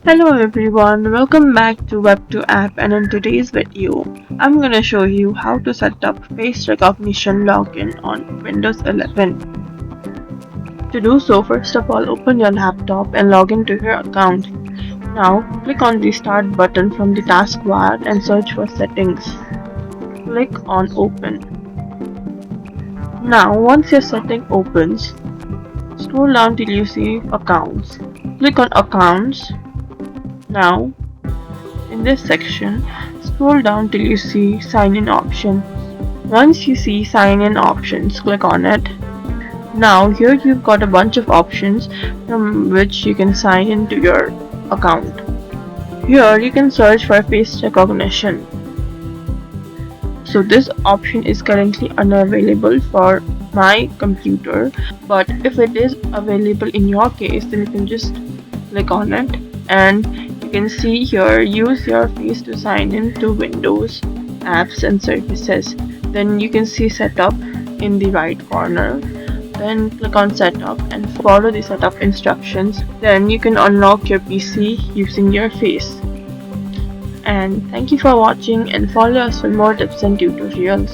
Hello everyone, welcome back to Web2 app, and in today's video, I'm gonna show you how to set up face recognition login on Windows 11. To do so, first of all, open your laptop and log into your account. Now, click on the start button from the taskbar and search for settings. Click on open. Now, once your setting opens, scroll down till you see accounts. Click on accounts. Now, in this section, scroll down till you see sign in option. Once you see sign in options, click on it. Now here you've got a bunch of options from which you can sign into your account. Here you can search for face recognition. So this option is currently unavailable for my computer, but if it is available in your case, then you can just click on it and you can see here use your face to sign in to Windows apps and services. Then you can see setup in the right corner. Then click on setup and follow the setup instructions. Then you can unlock your PC using your face. And thank you for watching, and follow us for more tips and tutorials.